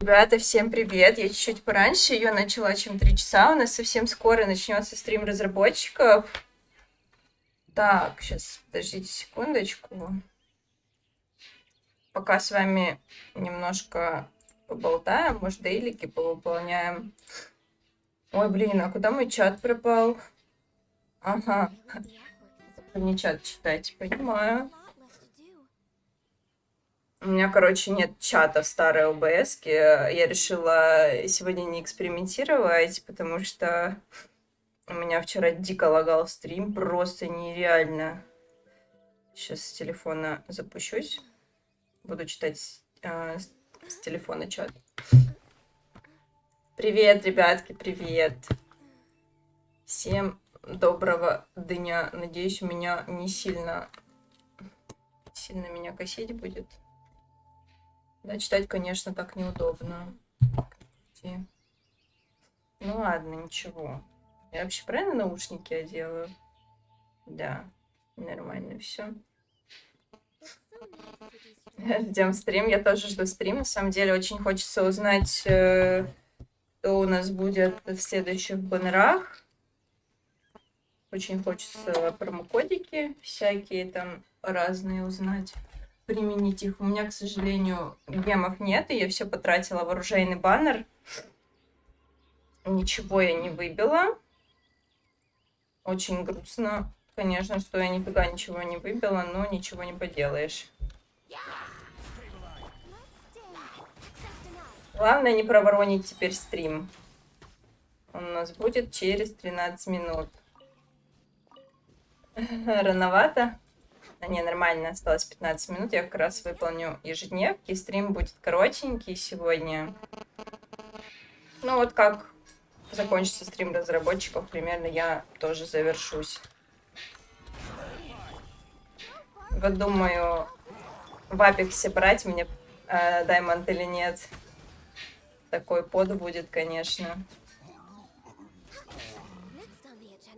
Ребята, всем привет! Я чуть-чуть пораньше ее начала, чем 3 часа. У нас совсем скоро начнется стрим разработчиков. Так, сейчас, подождите секундочку. Пока с вами немножко поболтаем, может, дейлики повыполняем. Ой, блин, а куда мой чат пропал? Ага, не чат читать, понимаю. У меня, короче, нет чата в старой ОБС-ке. Я решила сегодня не экспериментировать, потому что у меня вчера дико лагал стрим, просто нереально. Сейчас с телефона запущусь. Буду читать с телефона чат. Привет, ребятки, привет. Всем доброго дня. Надеюсь, у меня не сильно меня косить будет. Да, читать, конечно, так неудобно. Ну ладно, ничего. Я вообще правильно наушники одела? Да, нормально все. Ждем стрим. Я тоже жду стрим. На самом деле очень хочется узнать, что у нас будет в следующих баннерах. Очень хочется промокодики всякие там разные узнать. Применить их. У меня, к сожалению, гемов нет, и я все потратила в оружейный баннер. Ничего я не выбила. Очень грустно, конечно, что я нифига ничего не выбила, но ничего не поделаешь. Главное не проворонить теперь стрим. Он у нас будет через 13 минут. Рановато? Да не, нормально, осталось 15 минут. Я как раз выполню ежедневки. Стрим будет коротенький сегодня. Ну вот как закончится стрим разработчиков, примерно я тоже завершусь. Вот думаю, в Апексе брать мне даймонд или нет. Такой под будет, конечно.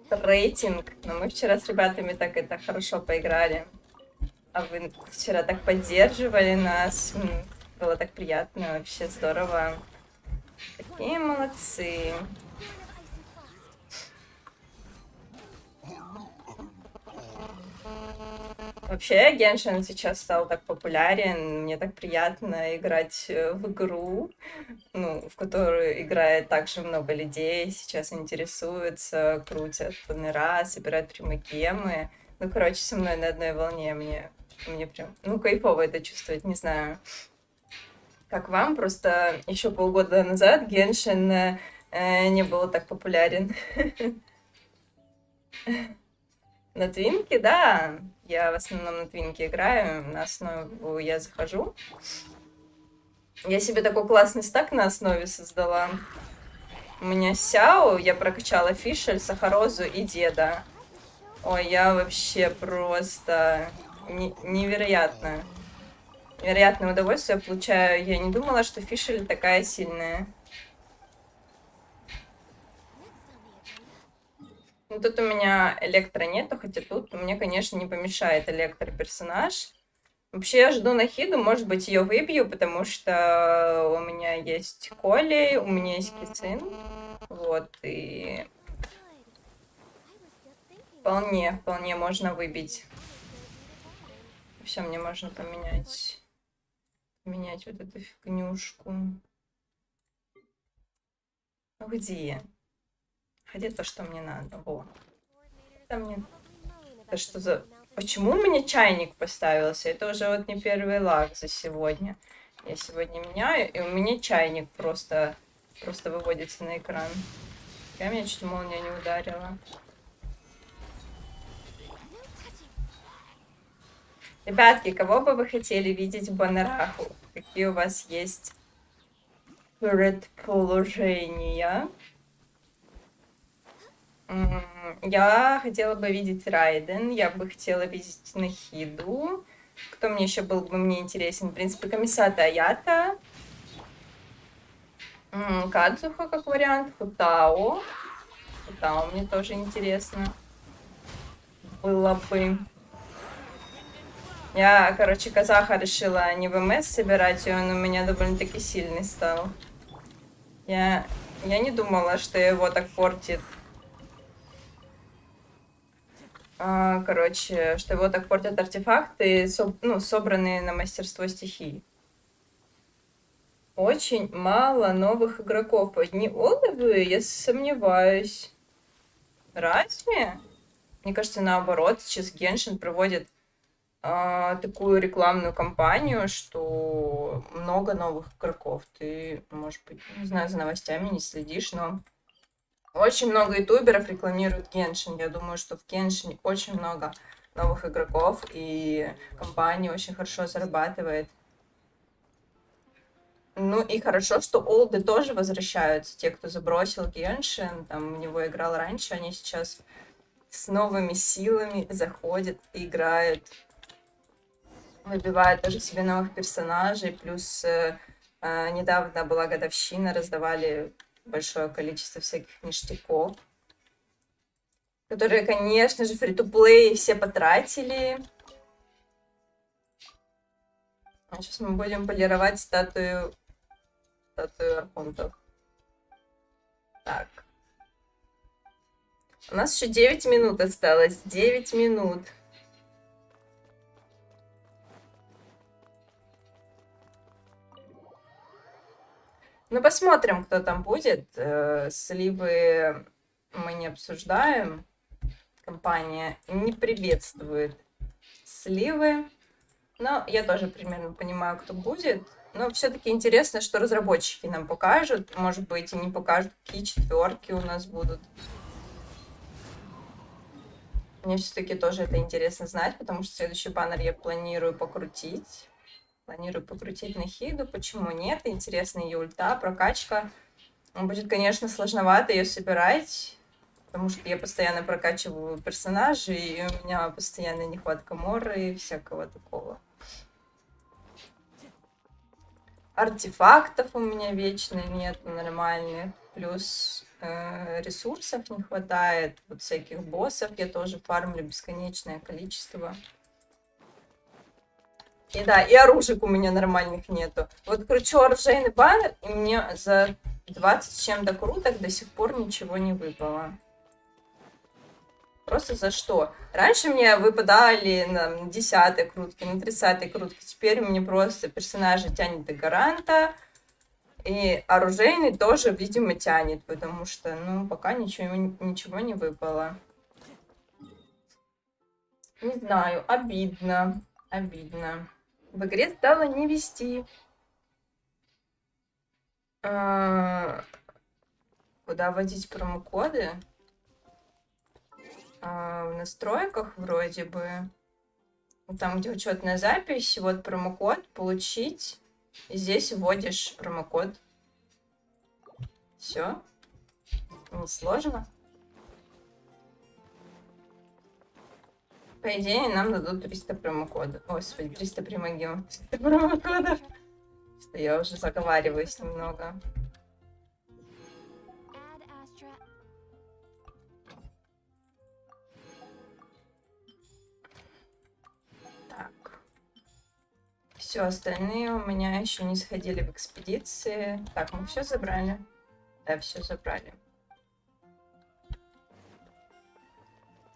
Рейтинг. Но мы вчера с ребятами так это хорошо поиграли. А вы вчера так поддерживали нас. Было так приятно, вообще здорово. Такие молодцы. Вообще, Геншин сейчас стал так популярен. Мне так приятно играть в игру, ну, в которую играет также много людей. Сейчас интересуются, крутят баннера, собирают примогемы. Ну, короче, со мной на одной волне. Мне прям, ну, кайфово это чувствовать, не знаю. Как вам? Просто еще полгода назад Геншин не был так популярен. На твинке, да. Я в основном на твинке играю. На основу я захожу. Я себе такой классный стак на основе создала. У меня Сяо, я прокачала Фишель, Сахарозу и Деда. Ой, я вообще просто невероятно. Невероятное удовольствие получаю. Я не думала, что Фишель такая сильная. Ну, тут у меня электро нету, хотя тут мне, конечно, не помешает электро-персонаж. Вообще, я жду Нахиду, может быть, ее выбью, потому что у меня есть Коли, у меня есть Кицин. Вот, и вполне можно выбить. Все, мне можно поменять вот эту фигнюшку. Ну, где? Где то, что мне надо? Во. Это мне Это что за... Почему у меня чайник поставился? Это уже вот не первый лаг за сегодня. Я сегодня меняю, и у меня чайник просто выводится на экран. Я меня чуть молния не ударила. Ребятки, кого бы вы хотели видеть в баннерах? Какие у вас есть предположения? Я хотела бы видеть Райден, я бы хотела видеть Нахиду. Кто мне еще был бы мне интересен? В принципе, Комиссата Аята. Кадзуха как вариант. Хутао. Хутао мне тоже интересно. Было бы. Я, короче, казаха решила не ВМС собирать, и он у меня довольно-таки сильный стал. Я не думала, что его так портит. Короче, что его так портят артефакты, собранные на мастерство стихий. Очень мало новых игроков. Одни олдовые, я сомневаюсь. Разве? Мне кажется, наоборот, сейчас Геншин проводит такую рекламную кампанию, что много новых игроков. Ты, может быть, не знаю, за новостями не следишь, но очень много ютуберов рекламируют Геншин. Я думаю, что в Геншине очень много новых игроков, и компания очень хорошо зарабатывает. Ну и хорошо, что олды тоже возвращаются. Те, кто забросил Геншин, там в него играл раньше, они сейчас с новыми силами заходят и играют. Выбивают тоже себе новых персонажей. Плюс недавно была годовщина, раздавали большое количество всяких ништяков, которые, конечно же, фри-то-плей все потратили. А сейчас мы будем полировать статую архонтов. Так. У нас еще 9 минут осталось. 9 минут. Ну, посмотрим, кто там будет. Сливы мы не обсуждаем. Компания не приветствует сливы. Но я тоже примерно понимаю, кто будет. Но все-таки интересно, что разработчики нам покажут. Может быть, и не покажут, какие четверки у нас будут. Мне все-таки тоже это интересно знать, потому что следующий баннер я планирую покрутить. Планирую покрутить Нахиду. Почему нет? Интересна ее ульта, прокачка. Будет, конечно, сложновато ее собирать, потому что я постоянно прокачиваю персонажей, и у меня постоянная нехватка моры и всякого такого. Артефактов у меня вечно нет нормальных. Плюс ресурсов не хватает. Вот всяких боссов я тоже фармлю бесконечное количество. И да, и оружек у меня нормальных нету. Вот кручу оружейный баннер, и мне за 20 с чем-то круток до сих пор ничего не выпало. Просто за что? Раньше мне выпадали на 10-й крутке, на 30-й крутке. Теперь мне просто персонажи тянет до гаранта. И оружейный тоже, видимо, тянет, потому что, ну, пока ничего не выпало. Не знаю, обидно. Обидно. В игре стало не вести. Куда вводить промокоды? В настройках вроде бы. Там, где учетная запись, вот промокод, получить. И здесь вводишь промокод. Все. Не сложно. По идее, нам дадут 300 промокодов. Господи, 300 примагемов. 300 промокодов. Что я уже заговариваюсь немного. Так. Все, остальные у меня еще не сходили в экспедиции. Так, мы все забрали? Да, все забрали.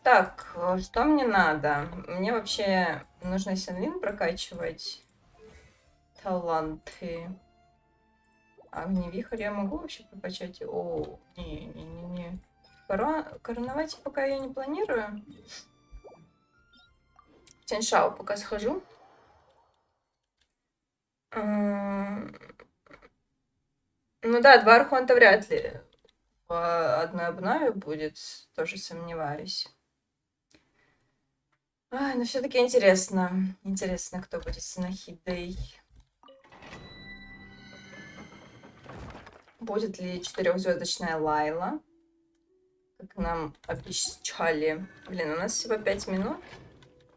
Так, что мне надо? Мне вообще нужно Сенлин прокачивать. Таланты. Огневихарь я могу вообще прокачать? О, не. Короновать пока я не планирую. Тяньшау пока схожу. Ну да, 2 архонта вряд ли в одной обнове будет, тоже сомневаюсь. Ай, но все-таки интересно. Интересно, кто будет с Нахидой. Будет ли 4-звездочная Лайла? Как нам обещали. Блин, у нас всего 5 минут.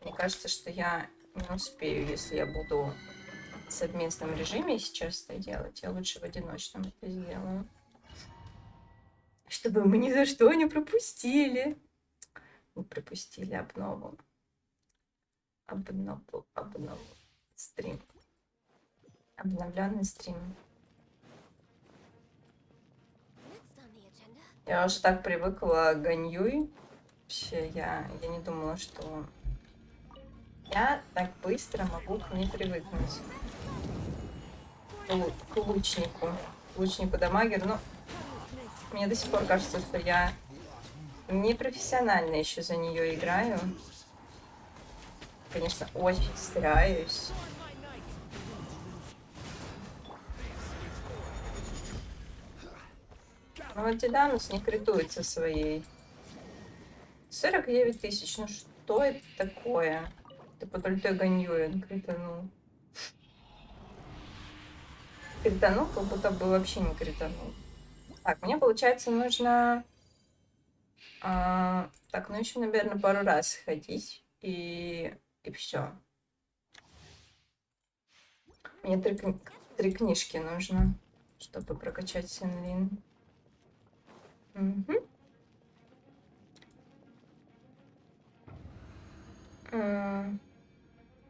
Мне кажется, что я не успею, если я буду в совместном режиме сейчас это делать. Я лучше в одиночном это сделаю. Чтобы мы ни за что не пропустили. Не пропустили обнову. Обнову. Стрим. Обновленный стрим. Я уже так привыкла к Ганьюй. Вообще, я не думала, что я так быстро могу к ней привыкнуть. К лучнику. Лучнику дамагеру. Но мне до сих пор кажется, что я непрофессионально еще за нее играю. Конечно, очень стараюсь. Но вот Диданус не критуется своей. 49 тысяч. Ну что это такое? Ты под ультой Ганьюин кританул. Кританул, как будто бы вообще не кританул. Так, мне, получается, нужно... так, ну еще, наверное, пару раз сходить. И все. Мне 3 книжки нужно, чтобы прокачать Синлин. Угу.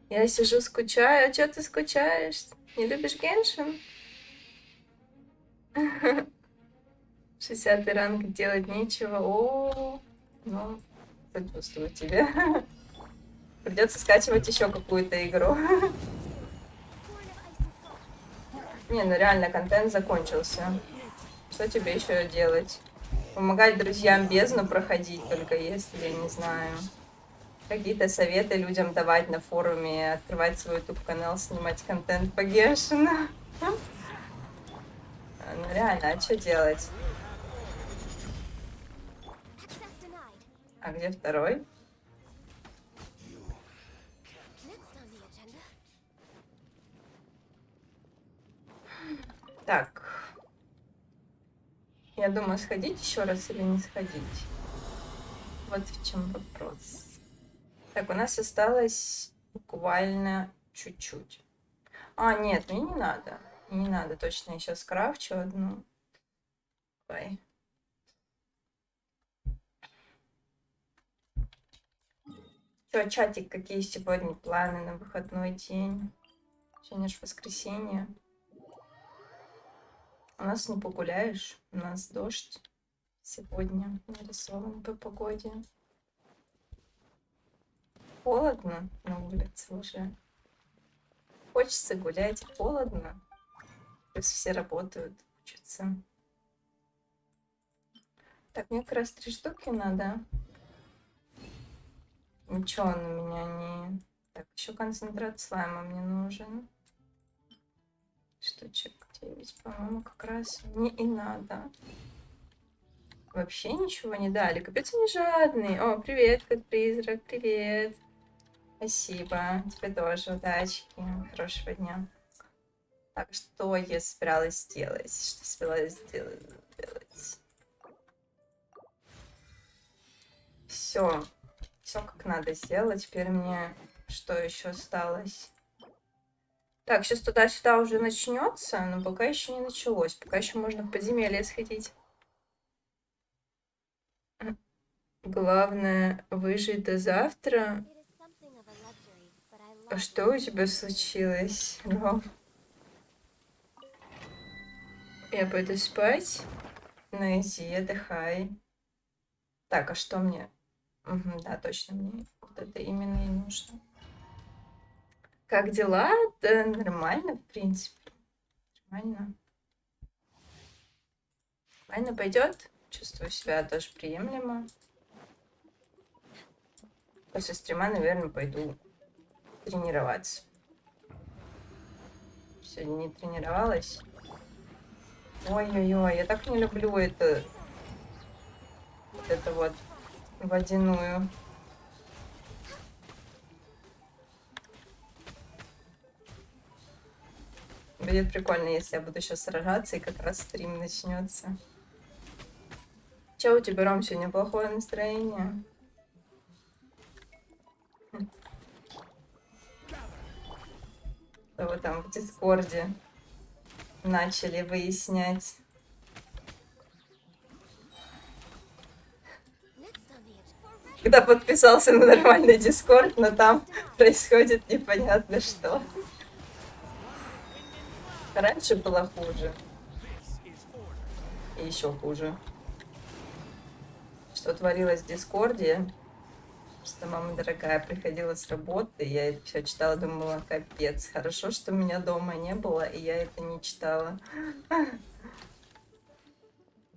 Я сижу, скучаю. А чё ты скучаешь? Не любишь Геншин? 60-й ранг, делать нечего. О, ну, сочувствую тебе. Придется скачивать еще какую-то игру. Не, ну реально, контент закончился. Что тебе еще делать? Помогать друзьям бездну проходить, только если, я не знаю, какие-то советы людям давать на форуме, открывать свой YouTube-канал, снимать контент по Геншину. Ну реально, а что делать? А где второй? Так. Я думаю, сходить еще раз или не сходить. Вот в чем вопрос. Так, у нас осталось буквально чуть-чуть. А, нет, мне не надо. Мне не надо, точно, я сейчас крафчу одну. Давай. Что, чатик, какие сегодня планы на выходной день? Сегодня же воскресенье. У нас не погуляешь, у нас дождь сегодня нарисован по погоде. Холодно на улице уже. Хочется гулять, холодно. Плюс все работают, учатся. Так, мне как раз 3 штуки надо. Ничего он у меня не... Так, еще концентрат слайма мне нужен. Штучек 9, по-моему, как раз мне и надо. Вообще ничего не дали. Капец, они жадные. О, привет, кот-призрак, привет. Спасибо. Тебе тоже удачки. Хорошего дня. Так, что я собиралась сделать? Что собиралась сделать? Все. Все как надо сделать. Теперь мне что еще осталось? Так, сейчас туда-сюда уже начнется, но пока еще не началось. Пока еще можно в подземелье сходить. Главное, выжить до завтра. А что у тебя случилось? Я пойду спать. Ну иди, отдыхай. Так, а что мне? Угу, да, точно, мне вот это именно и нужно. Как дела? Да нормально, в принципе. Нормально. Нормально пойдет. Чувствую себя тоже приемлемо. После стрима, наверное, пойду тренироваться. Сегодня не тренировалась. Ой-ой-ой, я так не люблю это. Вот это вот водяную. Будет прикольно, если я буду сейчас сражаться, и как раз стрим начнется. Че у тебя, Ром, сегодня плохое настроение? Что вы там в Дискорде начали выяснять? Когда подписался на нормальный Дискорд, но там происходит непонятно что. Раньше было хуже. И еще хуже. Что творилось в Дискорде? Что мама дорогая приходила с работы, я это все читала, думала, капец. Хорошо, что меня дома не было, и я это не читала. Ну,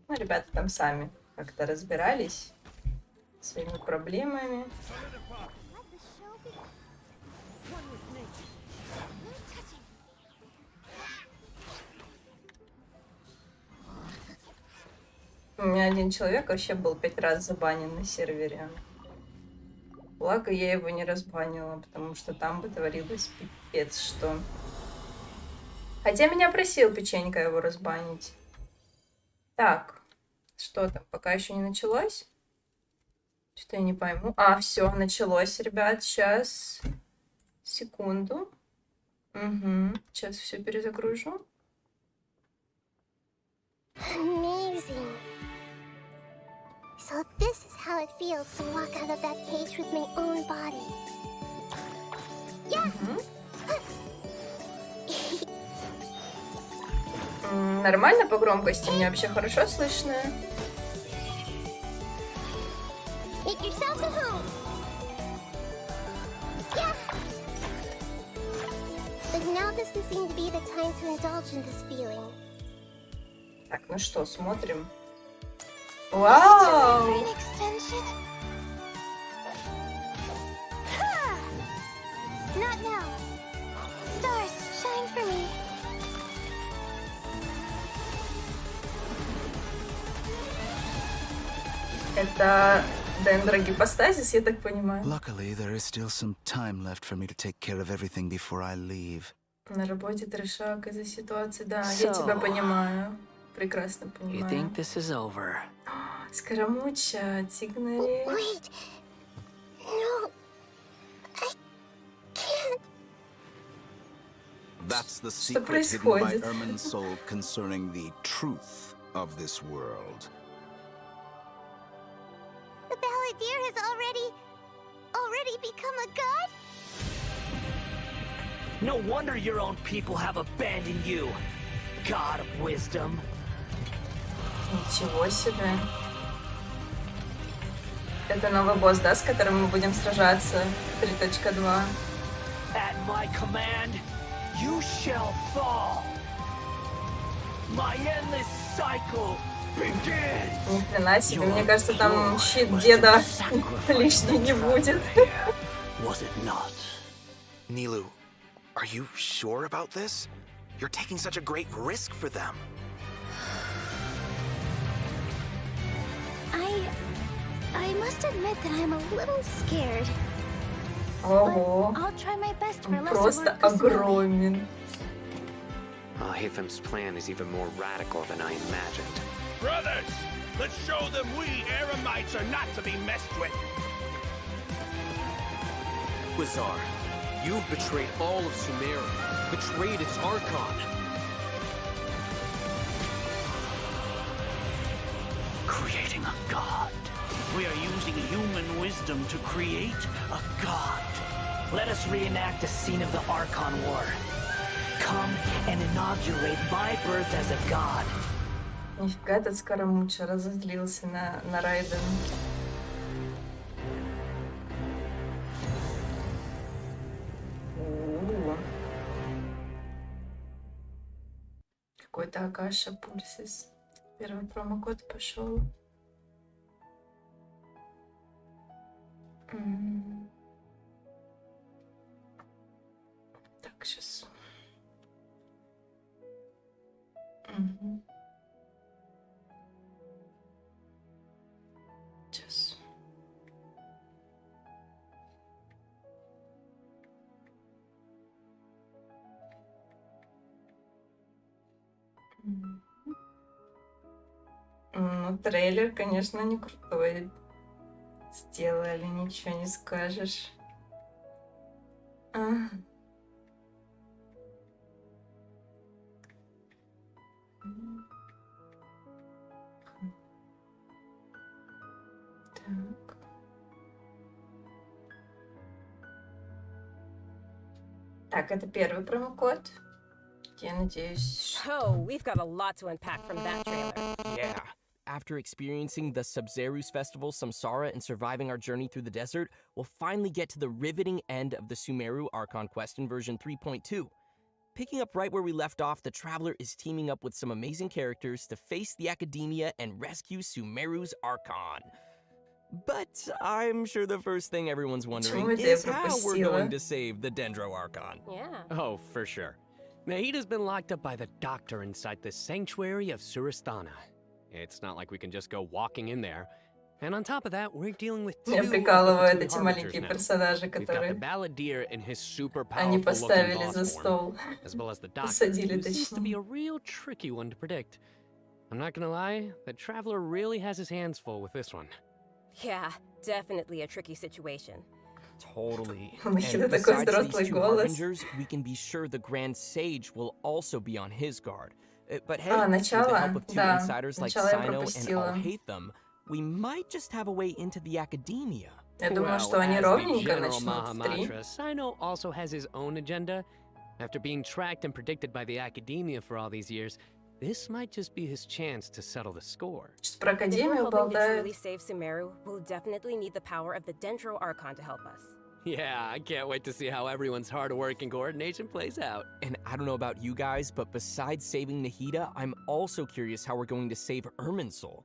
ребята там сами как-то разбирались своими проблемами. У меня один человек вообще был 5 раз забанен на сервере. Благо я его не разбанила, потому что там бы творилось пипец что. Хотя меня просил печенька его разбанить. Так, что там, пока еще не началось? Что-то я не пойму. А, все, началось, ребят, сейчас. Секунду. Угу, сейчас все перезагружу. Amazing. So this is how it feels to walk out of that cage with my own body. Yeah. Нормально по громкости? Мне вообще хорошо слышно? Make yourself at home. Yeah. But now doesn't seem to be the time to indulge in this feeling. Так, ну что, смотрим. Вау! Not now. Stars, shine for me. Это дендрогипостазис, я так понимаю. Luckily, there is still some time left for me to take care of everything before I leave. На работе трешак из-за ситуации. Да, я тебя понимаю. Прекрасно понимаю. You think this is over? Скоромуча, Тигнари. Wait. No. I can't. That's the Что secret hidden by происходит? Ermin's soul concerning the truth of this world. The balladeer has already become a god? No wonder your own people have abandoned you, God of wisdom. Ничего себе. Это новый босс, да, с которым мы будем сражаться? 3.2. At my command, you shall fall. My endless cycle begins. Ни хрена себе, мне кажется, там щит деда лишний не будет. Was it not? Nilu, are you sure about this? You're taking such a great risk for them. I must admit that I'm a little scared. Ого, But I'll try my best for он less просто work this way. огромен. Hathem's plan is even more radical than I imagined. Brothers, let's show them we Eremites are not to be messed with. Wizar, you've betrayed all of Sumeria, betrayed its Archon. Creating a god. We are using human wisdom to create a god. Let us reenact the scene of the Archon War. Come and inaugurate my birth as a god. Нифига этот Скоромуча разозлился на Райден. Какой-то Акаша Пульсис. Первый промокод пошел. Так, сейчас. Угу. Сейчас. Ну, трейлер, конечно, не крутой. Сделали, ничего не скажешь. Так. Так, это первый промокод. Я надеюсь. Oh, we've got a lot to unpack from that trailer. Yeah. After experiencing the Sub-Zerus Festival, Samsara, and surviving our journey through the desert, we'll finally get to the riveting end of the Sumeru Archon quest in version 3.2. Picking up right where we left off, the Traveler is teaming up with some amazing characters to face the Academia and rescue Sumeru's Archon. But I'm sure the first thing everyone's wondering is how we're going to save the Dendro Archon. Yeah. Oh, for sure. Nahida's been locked up by the doctor inside the sanctuary of Surasthana. It's not like we can just go walking in there. And on top of that, we're dealing with Меня прикалывают эти маленькие персонажи, которые они поставили за стол. Посадили, точнее. A real tricky one to predict. I'm not gonna lie, the Traveler really has his hands full with this one. Yeah, definitely a tricky situation. Totally. У Нахида такой взрослый голос. We can be sure the Grand Sage will also be on his guard. But hey, with the начало, help of two да. insiders like Начало я Sino and пропустила. All Hate Them, we might just have a way into the Academia. Я думала, что они ровненько начнут стрим. Sino also has his own agenda. After being tracked and predicted by the Academia for all these years, this might just be his chance to settle the score. Что про If we're Академию hoping to болтают. truly save Sumeru, we'll definitely need the power of the Dendro Archon to help us. Yeah, I can't wait to see how everyone's hard work and coordination plays out. And I don't know about you guys, but besides saving Nahida, I'm also curious how we're going to save Irminsul.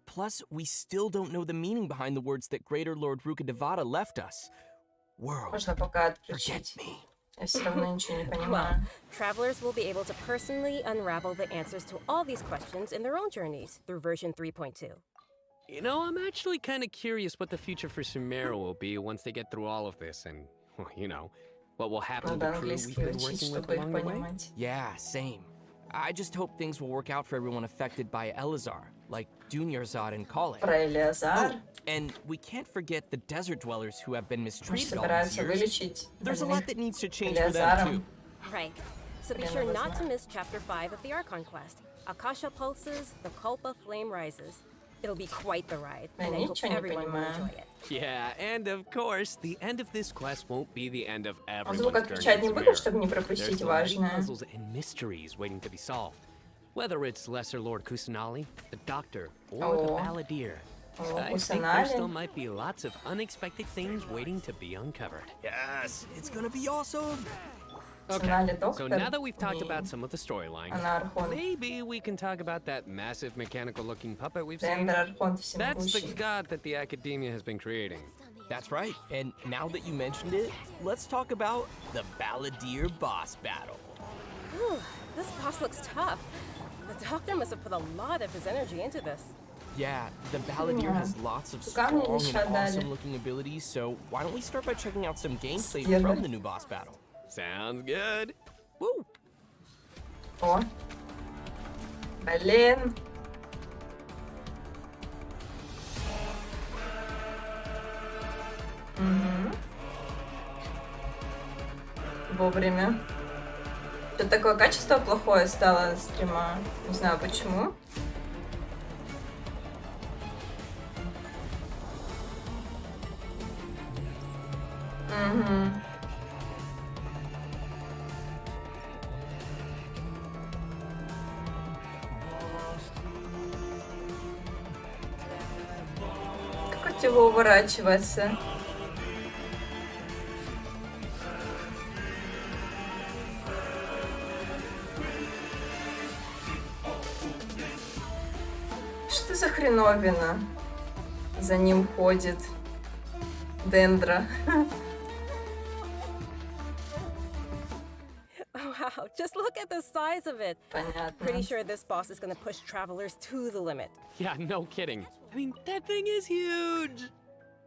Plus, we still don't know the meaning behind the words that Greater Lord Rukkhadevata left us. World, Можно пока forget отключить. me. Я все равно ничего не Well, понимаю. travelers will be able to personally unravel the answers to all these questions in their own journeys through version 3.2. You know, I'm actually kind of curious what the future for Sumeru will be once they get through all of this and, well, you know, what will happen to Надо the crew we've английский been учить, working with чтобы их along the way. понимать. Yeah, same. I just hope things will work out for everyone affected by Elazar, like Dunyarzad and Kale. Про Элиазар. And we can't forget the desert dwellers who have been Может, mistreated all these собираются years. вылечить There's a lot that needs to change for them Элиазаром. too. Right. So be sure not to miss Chapter 5 of the Archon quest. Akasha pulses, the Kulpa flame rises. It'll be quite the ride, and I hope Ничего не everyone will понимаю. enjoy it. Yeah, and of course, the end of this quest won't be the end of А everyone's звук journey отключать не in буду, Sumeru. чтобы не There's пропустить still many важное. puzzles and mysteries waiting to be solved. Whether it's Lesser Lord Kusanali, the Doctor, or the Oh. Balladeer. О, I think there still Kusanali. might be lots of unexpected things waiting to be uncovered. Yes, it's gonna be awesome. Kusanali So доктор. now that we've talked И about some of the storyline, она Архон. maybe we can talk about that massive mechanical-looking puppet we've seen. Дендер Архон That's the всемогущий. god that the Academia has been creating. That's right. And now that you mentioned it, let's talk about the Balladeer boss battle. Whew, this boss looks tough. The Doctor must have put a lot of his energy into this. Yeah, the Balladeer has lots of Камни strong еще and дали. awesome looking abilities, so why don't we start by checking out some gameplay Скиллы. from the new boss battle? Sounds good. Woo! О. Блин. Угу. Вовремя. Что-то такое качество плохое стало стрима. Не знаю почему. Угу. Как от него уворачиваться? Что за хреновина? За ним ходит Дендра. Just look at the size of it. Понятно. Pretty sure this boss is gonna push travelers to the limit. Yeah, no kidding. I mean, that thing is huge!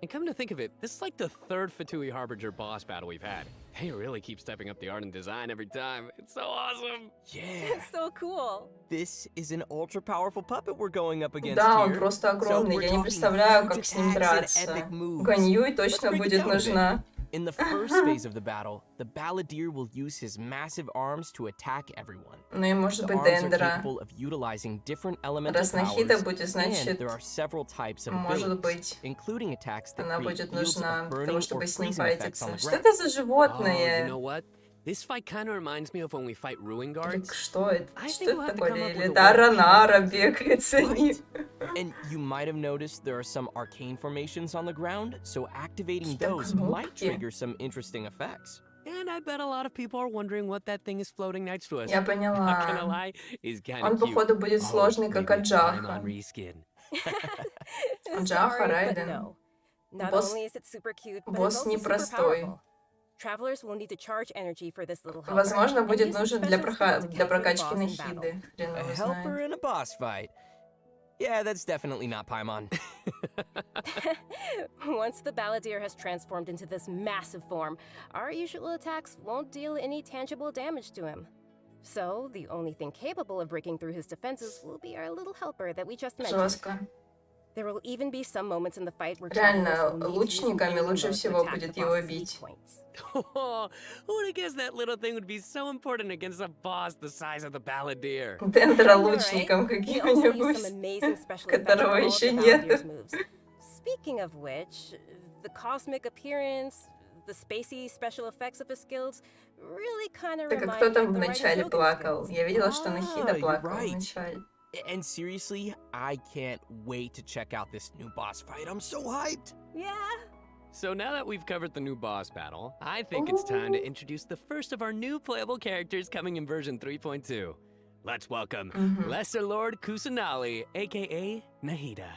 And come to think of it, this is like the third Fatui Harbinger boss battle we've had. They really keep stepping up the art and design every time. It's so awesome! Yeah. It's so cool. This is an ultra-powerful puppet we're going up against Да, он here. просто So огромный. we're Я не talking представляю, huge как с ним attacks and драться. epic moves. Ганью Let's точно break it будет down a bit. нужна. In the first phase of the battle, the balladeer will use his massive arms to attack everyone. Ну и может The быть arms are Дендера. capable of utilizing different elemental Раз Нахида powers, будет, and значит, there are several types of может abilities, быть, including attacks that она create будет fields нужна of для burning того, or чтобы с ним freezing effects on файтиться. the Что ground. это за Oh, you животное? know what? This fight kind of reminds me of when we fight ruin guards. Так что это? I Что think we'll это have to такое? come up Или with a Дара way to Нара show бегает за ним? And you might have noticed there are some arcane formations on the ground, so activating Какие-то those might кнопки. trigger some interesting effects. And I bet a lot of people are wondering what that thing is floating next to us. Я Not gonna поняла. lie, is kind Он, of cute. походу, будет сложный, как maybe it's time Аджаха. on reskin. Аджаха, Sorry, but Райден. no. Not Босс- only is it super cute, but it's босс also super непростой. powerful. Travelers will need to charge energy for this little helper. Возможно, and будет use нужен special для skills to counter the прокачки boss in battle. Нахиды. Хрен A его helper знает. in a boss fight. Yeah, that's definitely not Paimon. Once the balladeer has transformed into this massive form, our usual attacks won't deal any tangible damage to him. So, the only thing capable of breaking through his defenses will be our little helper that we just mentioned. Жестко. There will even be some moments in the fight where Реально, travelers will need to use лучниками melee лучше mode to всего attack будет the его boss's бить. weak points. Who would have guessed that little thing would be so important against a boss the size of the balladeer? Дендера Alright, лучником we also use some каким-нибудь, amazing special effects которого for all of еще the нет. Balladeer's moves. Speaking of which, the cosmic appearance, the spacey special effects of his skills really kind of Так а remind кто me там of в the начале Raiden плакал? skills. Я видела, что Нахида you're плакал в right. начале. And seriously, I can't wait to check out this new boss fight. I'm so hyped. Yeah. So now that we've covered the new boss battle, I think it's time to introduce the first of our new playable characters coming in version 3.2. Let's welcome Lesser Lord Kusanali, aka Nahida.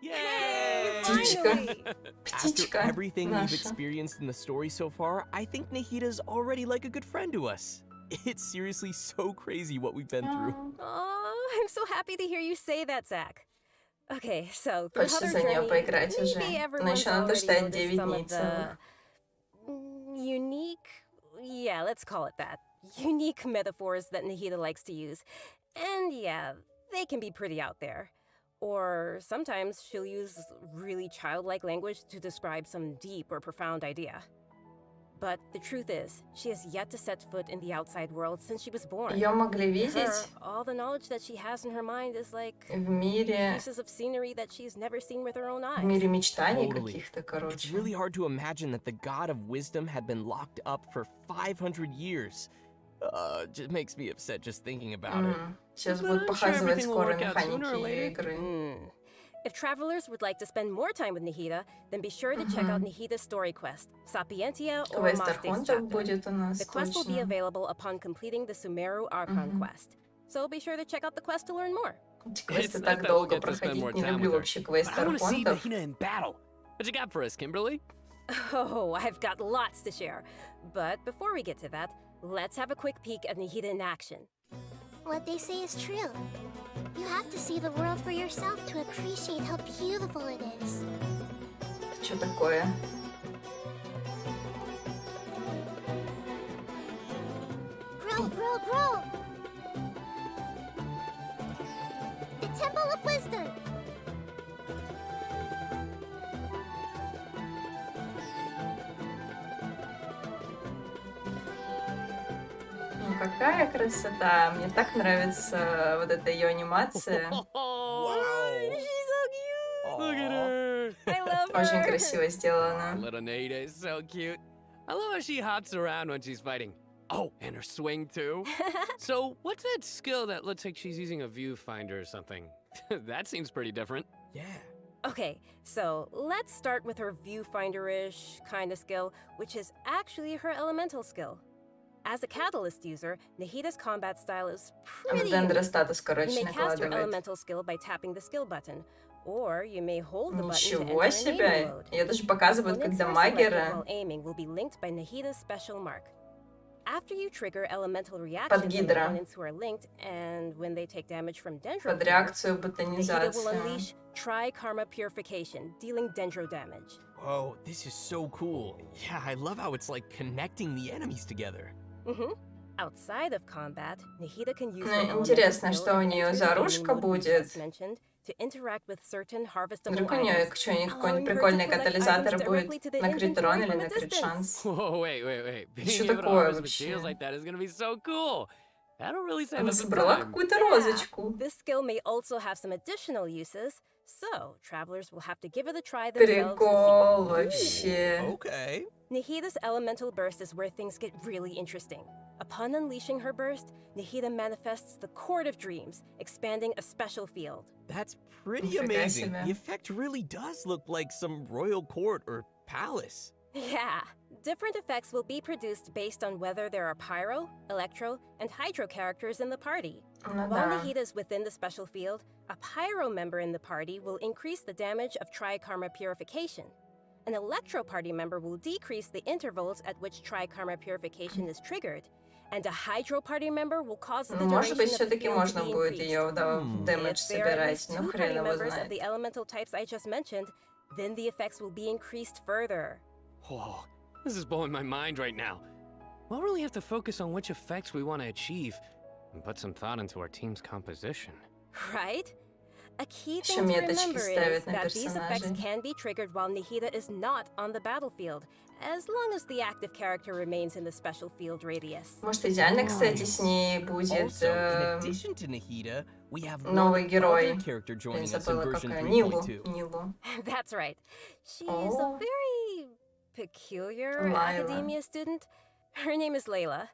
Yay! Птичка. Finally. After Птичка everything we've наша. experienced in the story so far, I think Nahida's already like a good friend to us. It's seriously so crazy what we've been through. Oh, I'm so happy to hear you say that, Zach. Okay, so throughout Хочется our за нее journey, поиграть уже. maybe Но everyone's еще надо already ждать noticed 9 some дней of целых. the unique, yeah, let's call it that, unique metaphors that Nahida likes to use. And yeah, they can be pretty out there. Or sometimes she'll use really childlike language to describe some deep or profound idea. But the truth is, she has yet to set foot in the outside world since she was born. Ее могли To видеть her, all the knowledge that she has in her mind is like в мире, pieces of scenery that she's never seen with her own в eyes. мире мечтаний Totally. каких-то, It's короче. really hard to imagine that the god of wisdom had been locked up for 500 years. Just makes me upset just thinking about it. Сейчас But будут I'm sure показывать everything will скоро work out sooner or механики later. игры. If travelers would like to spend more time with Nahida, then be sure to check out Nahida's story quest, Sapientia or Квест Maste's Архонтов chapter. будет у нас, The quest will be точно. available upon completing the Sumeru Archon quest. So be sure to check out the quest to learn more. Эти квесты It's так nice that we'll долго get to spend more проходить. Не time люблю with her. вообще квесты But I want to see Архонтов. Nahida in battle. What you got for us, Kimberly? Oh, I've got lots to share. But before we get to that, let's have a quick peek at Nahida in action. What they say is true. You have to see the world for yourself to appreciate how beautiful it is. Что такое? Grow, grow, grow! The Temple of Wisdom! Ну какая красота! Мне так нравится вот эта ее анимация. She's so cute! Look at her! I love her! Очень красиво сделано. Little Nahida is so cute. I love how she hops around when she's fighting. Oh, and her swing too. So, what's that skill that looks like she's using a viewfinder or something? That seems pretty different. Yeah. Okay, so let's start with her viewfinder-ish kind of skill, which is actually her elemental skill. As a catalyst user, Nahida's combat style is pretty Дендера unique. статус, You короче, may cast your накладывает. elemental skill by tapping the skill button, or you may hold the button to enter Ничего an aiming себе! mode. Ее даже показывают, Opponents когда who are selected магера. while aiming will be linked by Nahida's special mark. After you trigger elemental Под reactions on гидро. opponents who are linked, and when they take damage from Dendro Под Fever, реакцию Nahida will ботанизации. unleash Tri-Karma Purification, dealing Dendro damage. Whoa, this is so cool. Yeah, I love how it's like connecting the enemies together. Outside of combat, Nahida can use Ну, her elemental интересно, skill что у in нее entering за the оружка gaming mode we будет. just mentioned to interact with certain harvestable Вдруг у нее items, какой-нибудь allowing her to прикольный collect катализатор items будет directly to the на крит урон inventory или from на a крит distance. шанс. Whoa, wait. Being Что able to такое harvest materials вообще? like that is gonna be so cool. That'll really save Она us some собрала time. какую-то розочку. This skill may also have some additional uses, so travelers will have to give it a try themselves Прикол and вообще. Okay. see. Nahida's elemental burst is where things get really interesting. Upon unleashing her burst, Nahida manifests the Court of Dreams, expanding a special field. That's pretty Нифига amazing. себе. The effect really does look like some royal court or palace. Yeah, different effects will be produced based on whether there are pyro, electro, and hydro characters in the party. Ну While да. Nahida is within the special field, a pyro member in the party will increase the damage of Tri-Karma Purification. An electro party member will decrease the intervals at which Tri-Karma Purification is triggered, and a hydro party member will cause the Ну, может duration быть, of the все-таки field to можно be будет increased. ее дэмэдж If there are at собирать. least Ну, 2 хрен party его members of знает. the elemental types I just mentioned, then the effects will be increased further. Whoa, this is blowing my mind right now. We'll really have to focus on which effects we want to achieve and put some thought into our team's composition. Right? A key Ещё thing to меточки remember is ставят на that these effects персонажей. can be triggered while Nahida is not on the battlefield, as long as the active character remains in the special field radius. Может, идеально, кстати, с ней будет Also, in addition to Nahida, we have новый one герой. other character Блин, joining us in забыла version какая. Нилу. 3.2. Нилу. That's right. She's Oh. a very peculiar Layla. academia student. Her name is Layla.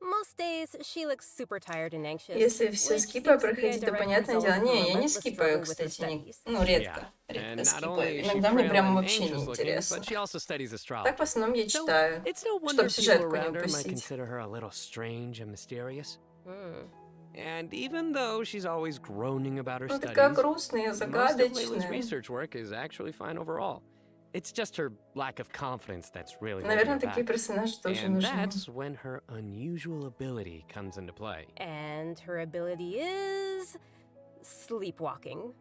Most days, she looks super tired and anxious. Если все which скипы seems to be a проходить, то direct понятное result дело. of Не, her я не relentless скипаю, struggle with her кстати. Не... studies. Ну, редко. And Редко not скипаю. only is she Иногда мне frail прям and вообще anxious looking, неинтересно. but she also studies Так, astrology. в основном я So читаю, it's no wonder чтобы people сюжетку не around her might упустить. consider her a little strange and mysterious. Hmm. And even though she's always groaning about her Ну, такая studies, грустная, most of Layla's загадочная. research work is actually fine overall. It's just her lack of confidence that's really holding Наверное, her такие back. персонажи тоже And нужны. that's when her unusual ability comes into play. And her ability is sleepwalking.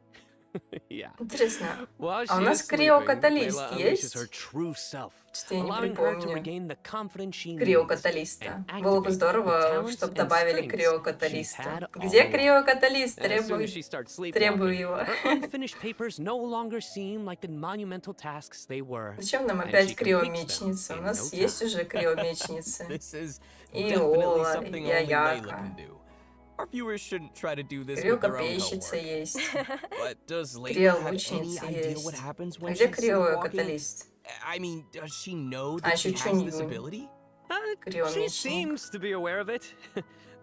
Yeah. Интересно, While а у she нас is sleeping, криокаталист Layla unleashes есть? her true self, Что-то я не allowing her to припомню. regain the confidence she needs Криокаталиста. and Было бы activate the здорово, talents чтобы and добавили strengths she's криокаталиста. had all Где along. криокаталист? As soon as Требую, she starts требую sleepwalking, его. her unfinished papers no longer seem like the monumental tasks they were. Зачем нам and опять she completes them криомечница? У in нас no есть time. уже криомечницы. This is И definitely Ола, something и only Layla Аяка. can do. Our viewers shouldn't try to do this with their own Криокопейщица homework. есть. But does Layla have any Криолучница idea what есть. happens А when где she's sleepwalking? криокаталист? I mean, does she know А that she еще has this Чунь-Юнь. ability? She Криомечник. seems to be aware of it.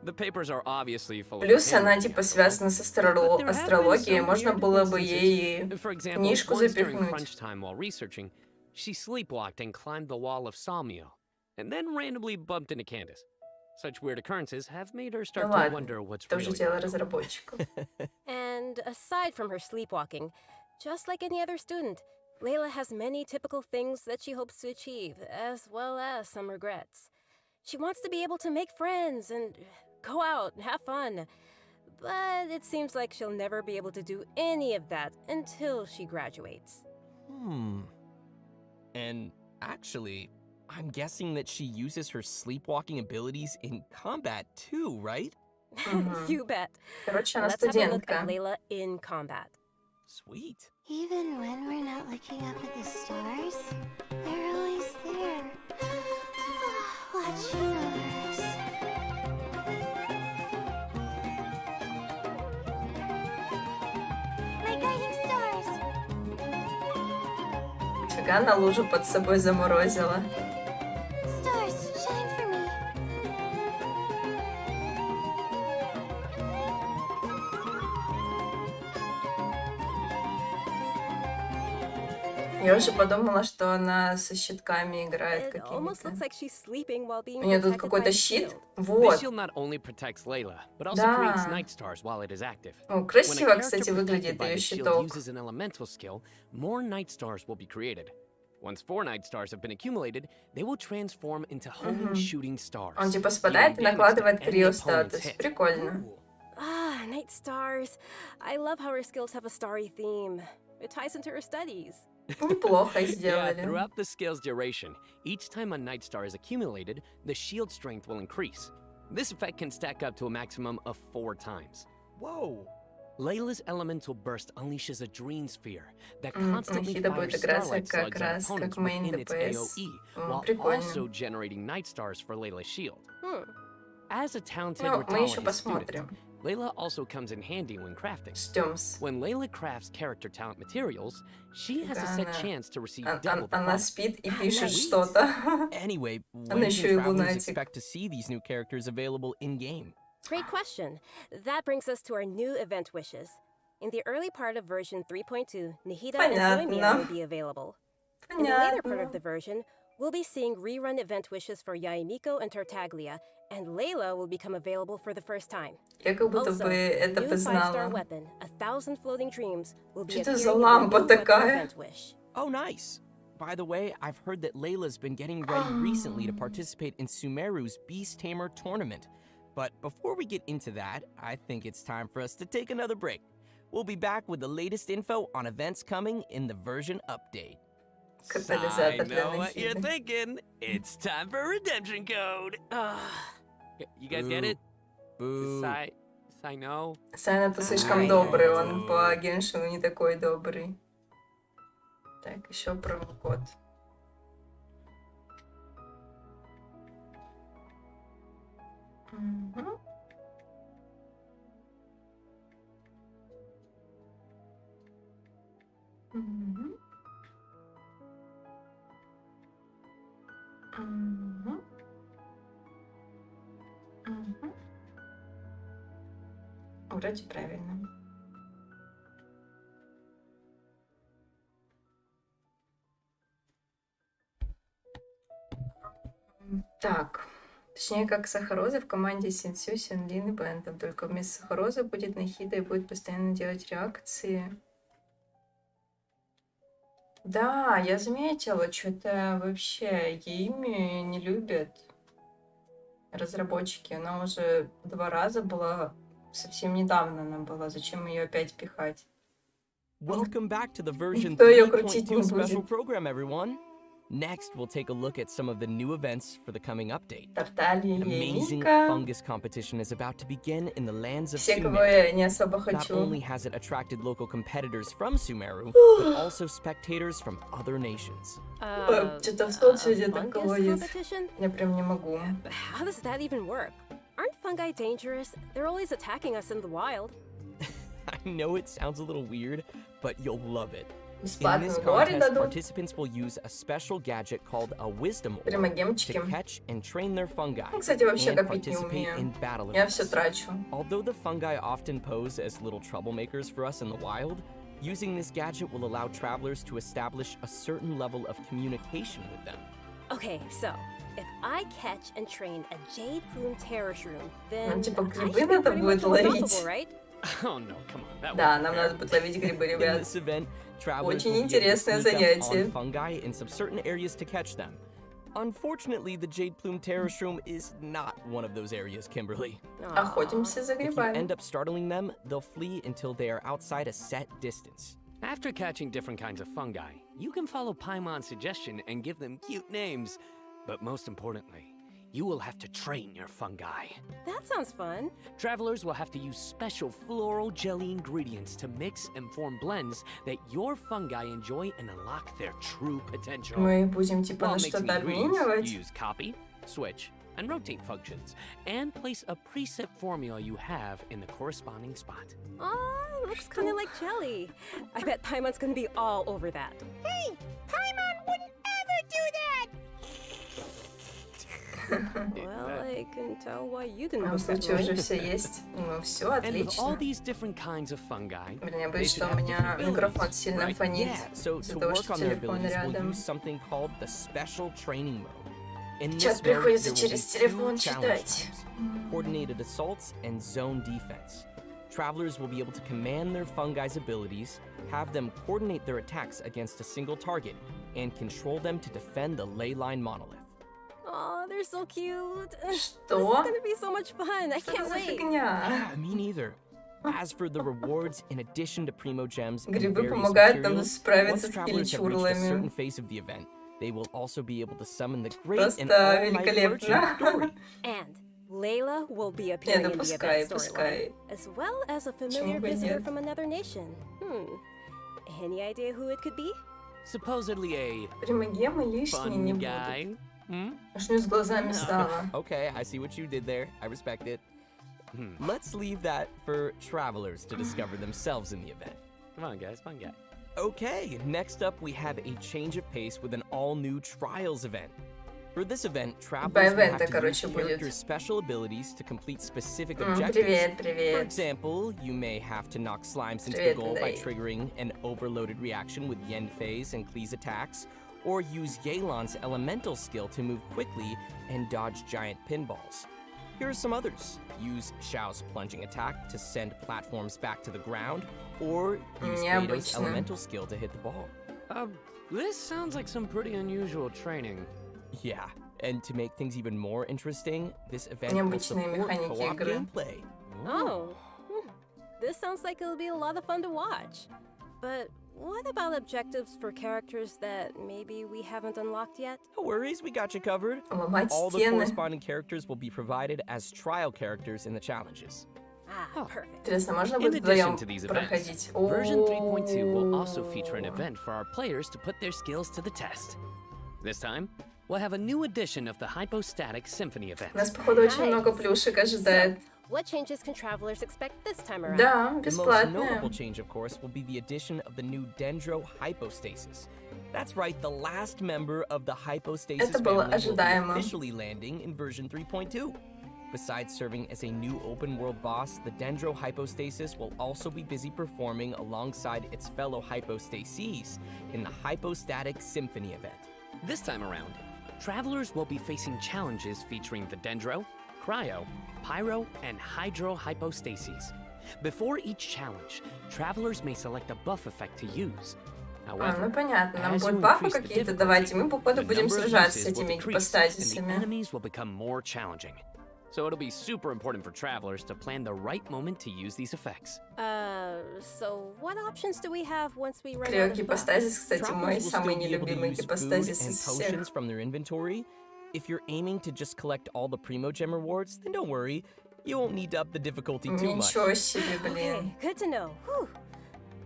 The papers are obviously full of Плюс она handwriting, типа however. связана с But there have been астрологией. some Можно weird было бы instances. ей For example, книжку once during запихнуть. crunch time while researching, she sleepwalked and climbed the wall of Salmio, and then randomly bumped into Candace. Such weird occurrences have made her Ну start to ладно, wonder what's это уже really дело going on. разработчиков. And aside from her sleepwalking, just like any other student, Layla has many typical things that she hopes to achieve, as well as some regrets. She wants to be able to make friends and go out and have fun. But it seems like she'll never be able to do any of that until she graduates. And actually, I'm guessing that she uses her sleepwalking abilities in combat too, right? You bet. Короче, она Let's have a look студентка. at Layla in combat. Sweet. Even when we're not looking up at the stars, they're always there. Watching us. My guiding stars. Фига на лужу под собой заморозила. Stars, shine for me. Я уже подумала, что она со щитками играет It almost какими-то. looks like she's sleeping while being У нее тут protected by какой-то a щит. shield. This Вот. shield not only protects Layla, but also Да. creates night stars while it is active. О, When a красиво, character кстати, protected выглядит by ее the shield щиток. uses an elemental skill, more night stars will be created. Once 4 night stars have been accumulated, they will transform into holy shooting stars. Он типа спадает и накладывает криостатус. Прикольно. Ah, Night Stars. I love how her skills have a starry theme. It ties into her studies. Неплохо Yeah, сделали. throughout the skill's duration, each time a night star is accumulated, the shield strength will increase. This effect can stack up to a maximum of 4 times. Whoa! Layla's elemental burst unleashes a dream sphere that constantly Нахида будет fires играться starlight как slugs at раз opponents как мейн within its ДПС. AoE, while Прикольно. also generating night stars for Layla's shield. As a talented Ну, мы еще Rotalian student, посмотрим. Layla also comes in handy when crafting. Ждем-с. When Layla crafts character talent materials, she has a set Она- chance to receive double the Она points. спит и пишет что-то. Anyway, Она when еще can и travelers лунатик. expect to see these new characters available in-game? Great question. That brings us to our new event wishes. In the early part of version 3.2, Nahida and Понятно. Zoimia will be available. In the later part of Понятно. the version, we'll be seeing rerun event wishes for Yaimiko and Tartaglia, and Layla will become available for the first time. Я как будто Also, бы a это new бы 5-star знала. weapon, 1,000 floating dreams, will be Что это appearing за in the лампа new weapon такая? event wish. Oh, nice! By the way, I've heard that Layla's been getting ready recently to participate in Sumeru's Beast Tamer tournament. But before we get into that, I think it's time for us to take another break. We'll be back with the latest info on events coming in the version update. I Катализатор для know what you're Нахиды. thinking. It's time for a redemption code. You guys get it? Boo. Sai no. Сайна то слишком добрый, он по Геншину не такой добрый. Так, еще промокод. Мгм. Мгм. Мгм. Мгм. Вроде правильно. Так, точнее, как Сахароза в команде Синсю, Синлин и Бентом. Только вместо Сахароза будет Нахида и будет постоянно делать реакции. Да, я заметила, что-то вообще Ейми не любят разработчики. Она уже 2 раза была, совсем недавно она была. Зачем ее опять пихать? Welcome back to the version Никто её крутить не 3.2 special будет. program, everyone. Next, we'll take a look at some of the new events for the coming update. Тарталья, An amazing Еймика. fungus competition is about to begin in the lands of Все, кого Sumeru. я не особо Not хочу. only has it attracted local competitors from Sumeru, but also spectators from other nations. Что-то в соцсети a такого fungus есть. competition? Я прям не могу. How does that even work? Aren't fungi dangerous? They're always attacking us in the wild. I know it sounds a little weird, but you'll love it. In Бесплатно this в горе contest, дадут. participants will use a special gadget called a wisdom orb Примогемчики. to catch and train their fungi Я, кстати, вообще and копить не participate умею. in battle Я events. все трачу. Although the fungi often pose as little troublemakers for us in the wild, using this gadget will allow travelers to establish a certain level of communication with them. Okay, so if I catch and train a jade plume terror shroom, then Ну, типа, I грибы should be надо pretty будет much unstoppable, ловить. right? Oh no, come on. That Да, wouldn't нам be надо fair. будет ловить грибы, In ребят. this event, travelers Очень will be able to интересное sneak up занятие. on fungi in some certain areas to catch them. Unfortunately, the jade plume terror shroom is not one of those areas, Kimberly. Охотимся за If you грибами. end up startling them, they'll flee until they are outside a set distance. After catching different kinds of fungi, you can follow Paimon's suggestion and give them cute names. But most importantly, you will have to train your fungi. That sounds fun. Travelers will have to use special floral jelly ingredients to mix and form blends that your fungi enjoy and unlock their true potential. Мы будем типа While на mixing что-то ingredients, обменивать. you use copy, switch, and rotate functions, and place a preset formula you have in the corresponding spot. Oh, looks kind of like jelly. I bet Paimon's gonna be all over that. Hey! Paimon wouldn't ever do that! Well, I can tell why you didn't В любом know that, случае уже right? все есть. Ну все, And with all отлично. these different kinds of fungi, Блин, я they боюсь, should что у have меня different микрофон abilities, сильно right? фонит. Yeah, so Из-за to того, work что on their телефон abilities, we'll рядом. use something called the special training mode. In Сейчас this mode, приходится there will be через two телефон challenge читать. types, coordinated assaults and zone defense. travelers will be able to command their fungi's abilities, have them coordinate their attacks against a single target, and control them to defend the ley line monolith. Oh, they're so cute. This is Что? gonna be so much fun. I Что это can't за wait. фигня? Yeah, me neither. As for the rewards, in addition to Primo Gems and Грибы various помогают нам materials, справиться once с travelers have reached a certain хиличурлами. phase of the event, they will also be able to summon the great Просто and all-night merchant великолепно. Dory. And Layla will be Не, appearing да in the пускай, event storyline, пускай. as well as a familiar бы visitor нет? from another nation. Any idea who it could be? Supposedly a Примагемы лишние не fun будут. guy. Hmm? Аж мне с глазами стало. Okay, I see what you did there. I respect it. Let's leave that for travelers to discover themselves in the event. Come on, guys, fun guy. Okay, next up we have a change of pace with an all-new Trials event. For this event, travelers will have ивента, to use короче, будет. characters' special abilities to complete specific objectives. Привет, For привет. example, you may have to knock slimes into the Привет, goal by Дай. triggering an overloaded reaction with Yen Phase and Klee's attacks, or use Yelan's elemental skill to move quickly and dodge giant pinballs. Here are some others. Use Xiao's plunging attack to send platforms back to the ground, or use Beto's Необычно. elemental skill to hit the ball. This sounds like some pretty unusual training. Yeah, and to make things even more interesting, this event will Необычные support механики co-op игры. gameplay. Oh, this sounds like it'll be a lot of fun to watch. But what about objectives for characters that maybe we haven't unlocked yet? No worries, we got you covered. Ломать All the стены. corresponding characters will be provided as trial characters in the challenges. Perfect. Интересно, можно In будет addition вдвоем to these events, проходить? version 3.2 will also feature an event for our players to put their skills to the test. This time, we'll have a new edition of the Hypostatic Symphony event. Нас, походу, очень много плюшек ожидает. What changes can travelers expect this time around? Да, The most бесплатная. notable change, of course, will be the addition of the new Dendro Hypostasis. That's right, the last member of the Hypostasis Это было family will be ожидаемо. officially landing in version 3.2. Besides serving as a new open-world boss, the Dendro Hypostasis will also be busy performing alongside its fellow Hypostases in the Hypostatic Symphony event. This time around, travelers will be facing challenges featuring the Dendro, Cryo, Pyro, and Hydro Hypostases. Before each challenge, travelers may select a buff effect to use. Ну However, понятно, нам as you будут бафы increase the какие-то difficulty, давать, и мы, походу, the будем number of сражаться с uses will этими decrease, and the ипостасисами. enemies will become more challenging. So it'll be super important for travelers to plan the right moment to use these effects. So what options do we have once we run out of buffs? Криокипостазис, кстати, мой Travelers will самый still be able to нелюбимый use food ипостазис and из potions всех. from their inventory. If you're aiming to just collect all the Primo Gem rewards, then don't worry. You won't need to up the difficulty too much. Ничего себе, Okay, блин. good to know. Whew.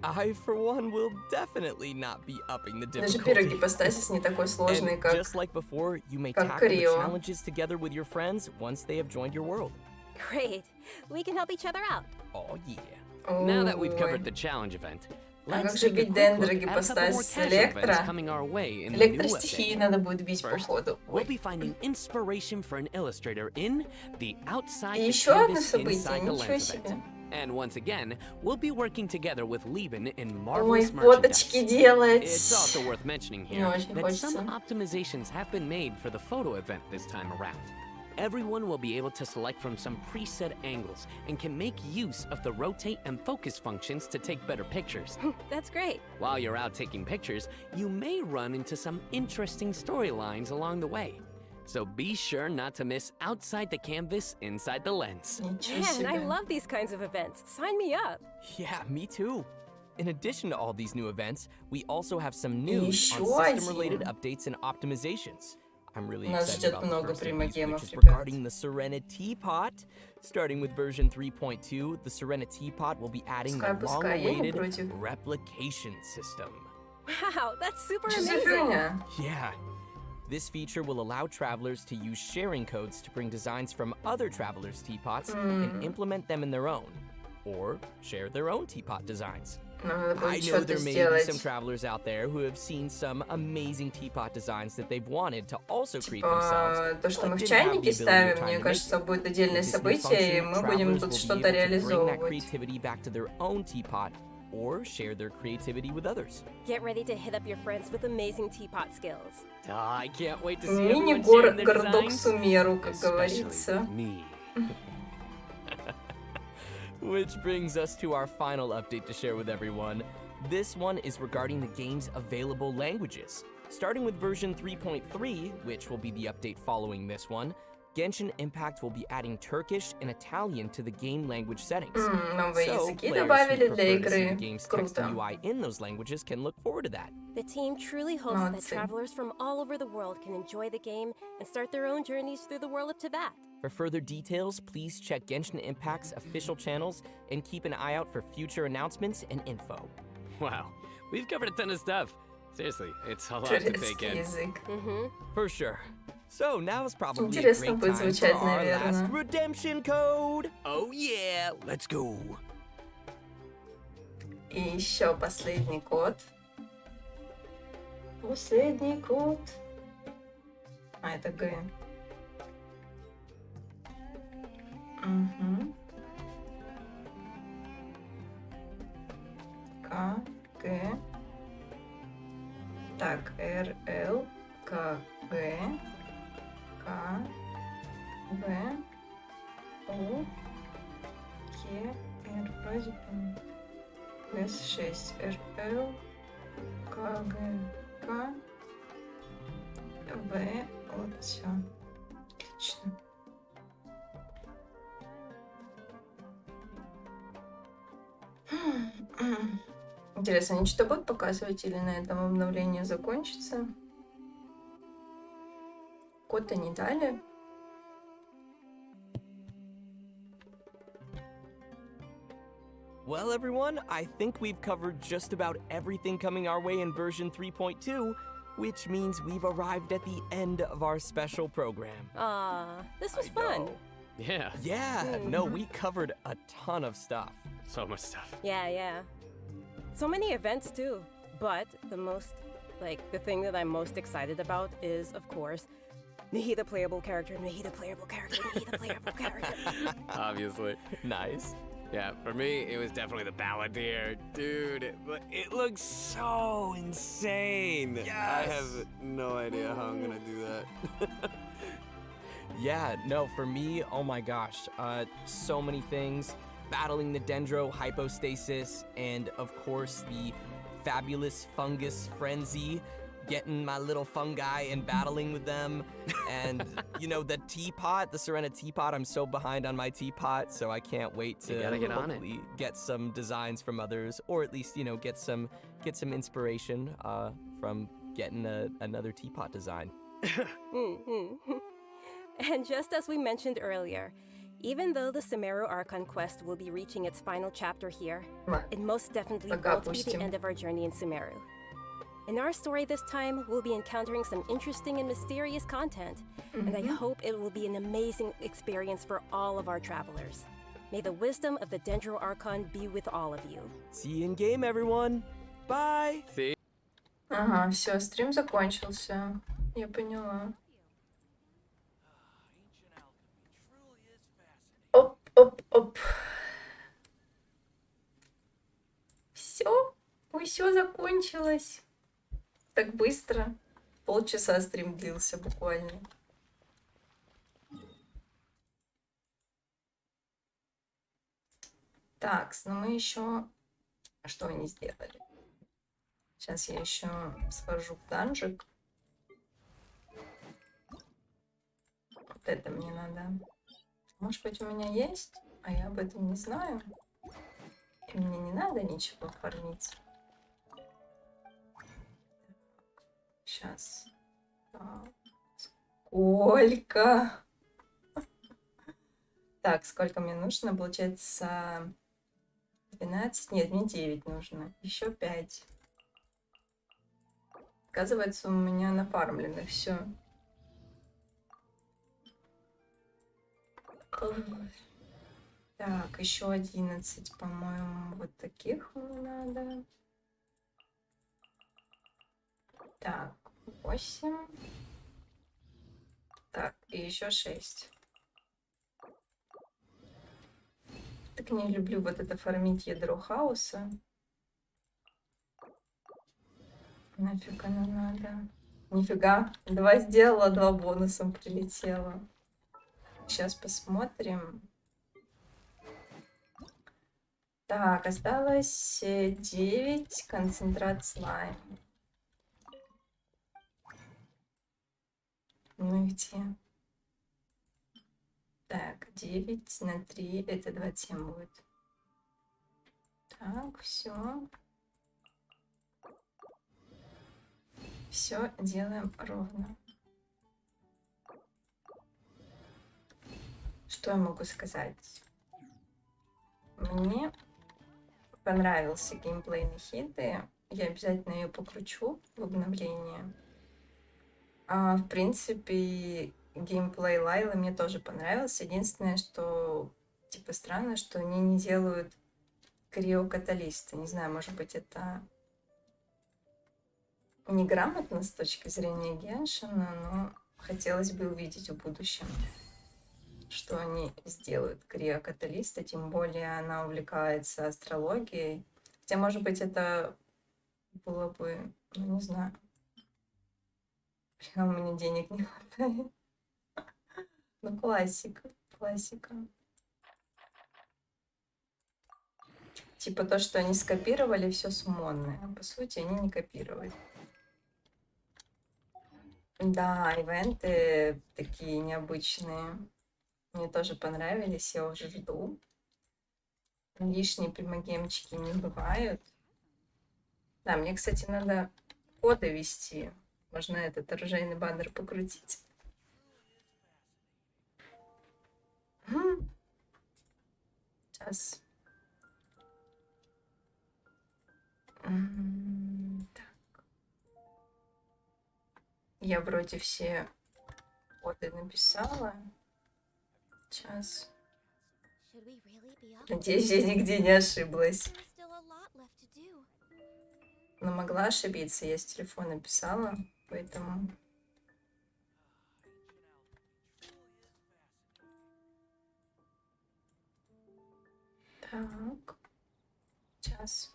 I, for one, will definitely not be upping the Даже difficulty. первый гипостасис не такой сложный, And как... just like before, you may как tackle the Крио. challenges together with your friends once they have joined your world. Great. We can help each other out. Oh yeah. Now that we've Ой. covered the challenge event, А let's как же take a бить quick Дендро look at a couple more гипостазис casual events Электро? coming our way in the new Электростихии update. надо будет бить, First, походу. we'll Ой. be finding inspiration for an illustrator in the Outside И the еще одно Canvas, событие, Inside the ничего Lens себе. event. And once again, we'll be working together with Lieben in Ой, marvelous фоточки merchandise. делать. It's also worth mentioning Мне here очень that some хочется. optimizations have been made for the photo event this time around. Everyone will be able to select from some preset angles and can make use of the rotate and focus functions to take better pictures. That's great. While you're out taking pictures, you may run into some interesting storylines along the way. So be sure not to miss Outside the Canvas, Inside the Lens. Ничего Man, I себе. love these kinds of events. Sign me up. Yeah, me too. In addition to all these new events, we also have some news on Еще system-related один. updates and optimizations. I'm really Нас excited ждет about the много first of these, примагемов, which is ребят. regarding the Serenity Pot. Starting with version 3.2, the Serenity Pot will be adding the Пускай, я не long-awaited против. replication system. Wow, that's super Что за amazing. фигня? Yeah. This feature will allow travelers to use sharing codes to bring designs from other travelers' teapots and implement them in their own, or share their own teapot designs. Нам надо I будет know что-то there may be some сделать. travelers out there who have seen some amazing teapot designs that they've wanted to also create themselves. То, что мы but в didn't have the чайнике ability or ставим, time мне to make кажется, it. будет With отдельное this new событие, и function, мы будем travelers тут will be что-то able to bring that реализовывать. creativity back to their own teapot or share their creativity with others. Get ready to hit up your friends with amazing teapot skills. I can't wait to see everyone sharing their Мини-городок designs, Сумеру, как especially говорится. me. Which brings us to our final update to share with everyone. This one is regarding the game's available languages. Starting with version 3.3, which will be the update following this one, Genshin Impact will be adding Turkish and Italian to the game language settings. Новые So, языки players добавили who для prefer to see the игры. game's text and Круто. UI in those languages can look forward to that. The team truly hopes that Молодцы. travelers from all over the world can enjoy the game and start their own journeys through the world of Tibet. For further details, please check Genshin Impact's official channels and keep an eye out for future announcements and info. Wow, we've covered a ton of stuff. Seriously, it's a lot to take Турецкий in. язык. For sure. So now is probably a Интересно great будет time for звучать, our last наверное. redemption code. Oh yeah, let's go. И еще последний код. Последний код. А, это Г. Угу. К, Г. Так, Р, Л, К, Г, К, В, У, К, Р, вроде бы. С6, Р, Л, К, Г, К, В, вот все. Отлично. Интересно, они что будут показывать или на этом обновление закончится? Код-то не дали. Well, everyone, I think we've covered just about everything coming our way in version 3.2, which means we've arrived at the end of our special program. This was fun. Yeah, Yeah, no, we covered a ton of stuff. so much stuff. Yeah. So many events too. But the thing that I'm most excited about is, of course, Nahi the playable character, Nahi the playable character, Nahi the playable character. Obviously. Nice. Yeah, for me, it was definitely the Balladeer. Dude, it looks so insane. Yes! I have no idea how I'm gonna do that. Yeah, no, for me, oh my gosh, so many things. Battling the Dendro Hypostasis, and of course the fabulous fungus frenzy, getting my little fungi and battling with them. And, you know, the teapot, the Serena teapot, I'm so behind on my teapot, so I can't wait to You gotta get on it. hopefully get some designs from others, or at least, you know, get some inspiration from getting another teapot design. And just as we mentioned earlier, even though the Sumeru Archon quest will be reaching its final chapter here, it most definitely won't be the end of our journey in Sumeru. In our story this time, we'll be encountering some interesting and mysterious content, and I hope it will be an amazing experience for all of our travelers. May the wisdom of the Dendro Archon be with all of you. See you in game, everyone. Bye. See? Ага, все, стрим закончился. Я поняла. Оп. Все, все закончилось. Так быстро. Полчаса стрим длился буквально. Так, но мы еще... Что они сделали? Сейчас я еще схожу в данжик. Вот это мне надо. Может быть, у меня есть, а я об этом не знаю. И мне не надо ничего фармить. Сейчас. Так. Сколько? Так, сколько мне нужно? Получается 12. Нет, мне 9 нужно. Еще 5. Оказывается, у меня нафармлено все. Так, еще 11, по-моему, вот таких мне надо. Так, 8. Так, и еще 6. Так не люблю вот это фармить ядро хаоса. Нафиг оно надо. Нифига, 2 сделала, 2 бонусом прилетело. Сейчас посмотрим. Так, осталось 9 концентрат слайма. Ну и где? Так, 9 на 3, это 27 будет. Так, все. Все делаем ровно. Что я могу сказать? Мне понравился геймплей Нахиды. Я обязательно ее покручу в обновлении. В принципе, геймплей Лайлы мне тоже понравился. Единственное, что типа странно, что они не делают криокаталисты. Не знаю, может быть, это неграмотно с точки зрения Геншина, но хотелось бы увидеть в будущем, что они сделают криокаталиста, тем более она увлекается астрологией. Хотя, может быть, это было бы, ну, не знаю. У меня денег не хватает. Ну, классика, классика. Типа то, что они скопировали все с Монны. А по сути, они не копировали. Да, ивенты такие необычные. Мне тоже понравились, я уже жду. Лишние примагемчики не бывают. Да, мне, кстати, надо коды вести. Можно этот оружейный баннер покрутить. Сейчас. Так. Я вроде все коды написала. Сейчас. Надеюсь, я нигде не ошиблась. Но могла ошибиться. Я с телефона писала, поэтому... Так. Сейчас.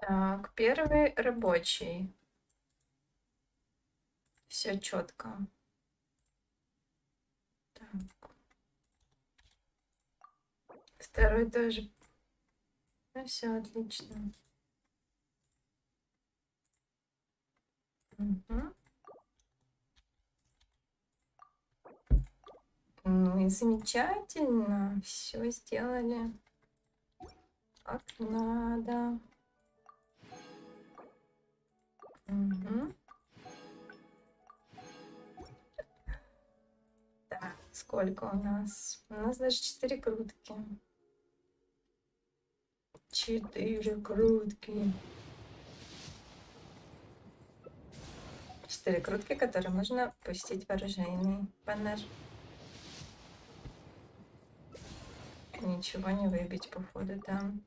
Так, первый рабочий. Все четко. Так. Второй тоже. Ну, все отлично. Угу. Ну и замечательно. Все сделали как надо. Угу. Так, сколько у нас? У нас даже 4 крутки. 4 крутки. 4 крутки, которые можно пустить в оружейный баннер. Ничего не выбить, походу, там.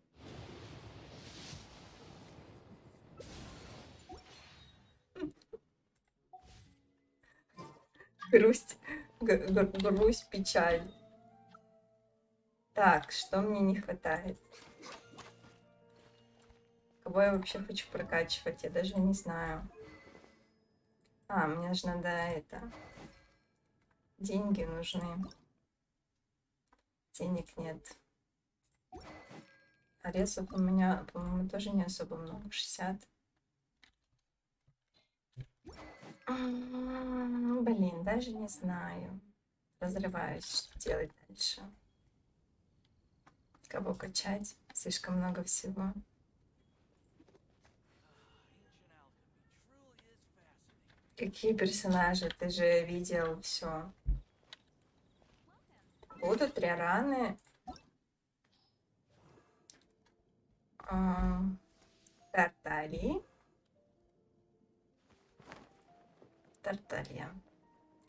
Грусть, грусть, печаль. Так, что мне не хватает? Кого я вообще хочу прокачивать? Я даже не знаю. Мне же надо это... Деньги нужны. Денег нет. А ресов у меня, по-моему, тоже не особо много. 60. Блин, даже не знаю. Разрываюсь, что делать дальше. Кого качать? Слишком много всего. Какие персонажи? Ты же видел все. Будут 3 раны. Тартарии. Тарталья.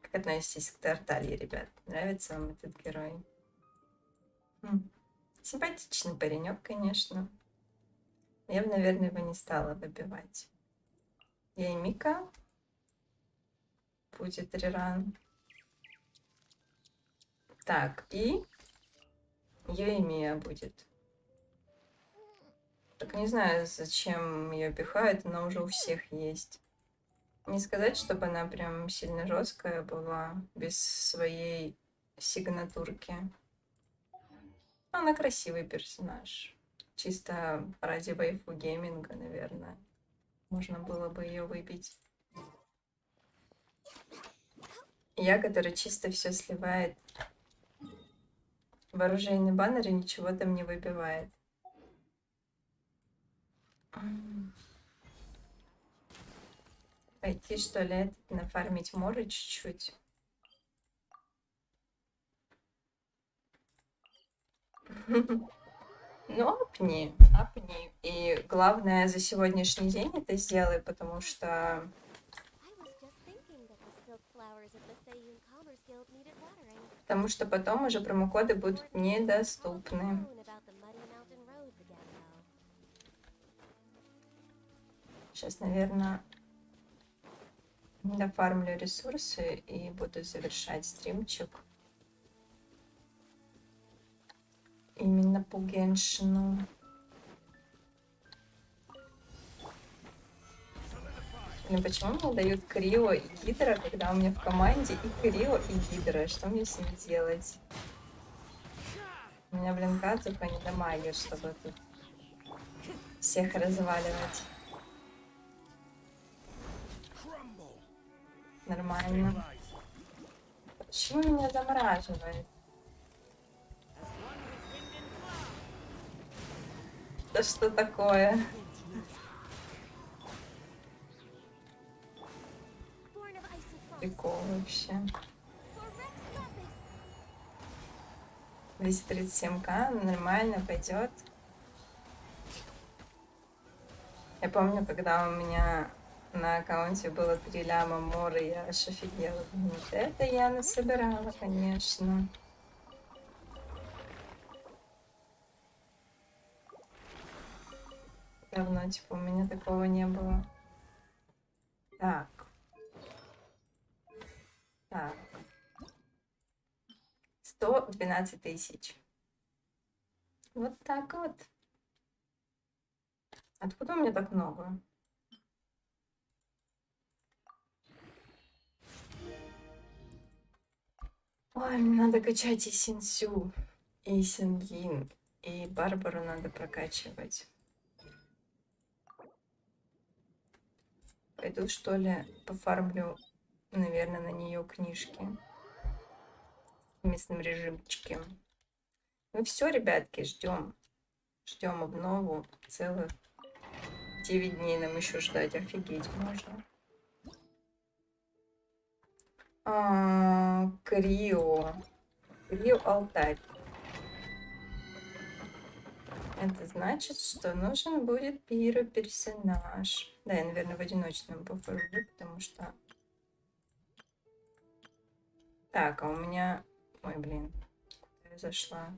Как относитесь к Тарталье, ребят? Нравится вам этот герой? Симпатичный паренек, конечно. Я бы, наверное, его не стала выбивать. Я и Мика. Будет реран. Так, и Мия будет. Так не знаю, зачем ее пихают, она уже у всех есть. Не сказать, чтобы она прям сильно жесткая была, без своей сигнатурки. Она красивый персонаж. Чисто ради вайфу гейминга, наверное. Можно было бы ее выбить. Я, который чисто все сливает в оружейный баннер и ничего там не выбивает. Пойти, что ли, этот нафармить может чуть-чуть. Ну, апни. И главное, за сегодняшний день это сделай, потому что... Потому что потом уже промокоды будут недоступны. Сейчас, наверное, дофармлю ресурсы и буду завершать стримчик. Именно по Геншину. Блин, почему мне дают Крио и Гидра, когда у меня в команде и Крио, и Гидра? Что мне с ними делать? У меня, блин, Кадзуха не дамагит, чтобы тут всех разваливать. Нормально. Почему меня замораживает? Да что такое? Прикол вообще. 237к, нормально пойдет. Я помню, когда у меня на аккаунте было 3 ляма моры, я аж офигела. Вот это я насобирала, конечно. Давно, типа, у меня такого не было. Так. 112 тысяч. Вот так вот. Откуда у меня так много? Ой, мне надо качать и Синсю, и Сингин, и Барбару надо прокачивать. Пойду, что ли, пофармлю, наверное, на нее книжки в местном режимчике. Ну все, ребятки, ждем. Ждем обнову. Целых 9 дней нам еще ждать. Офигеть можно. Крио. Крио алтарь. Это значит, что нужен будет персонаж. Да, я, наверное, в одиночном похожу, потому что... Так, а у меня... Ой, блин. Куда я зашла?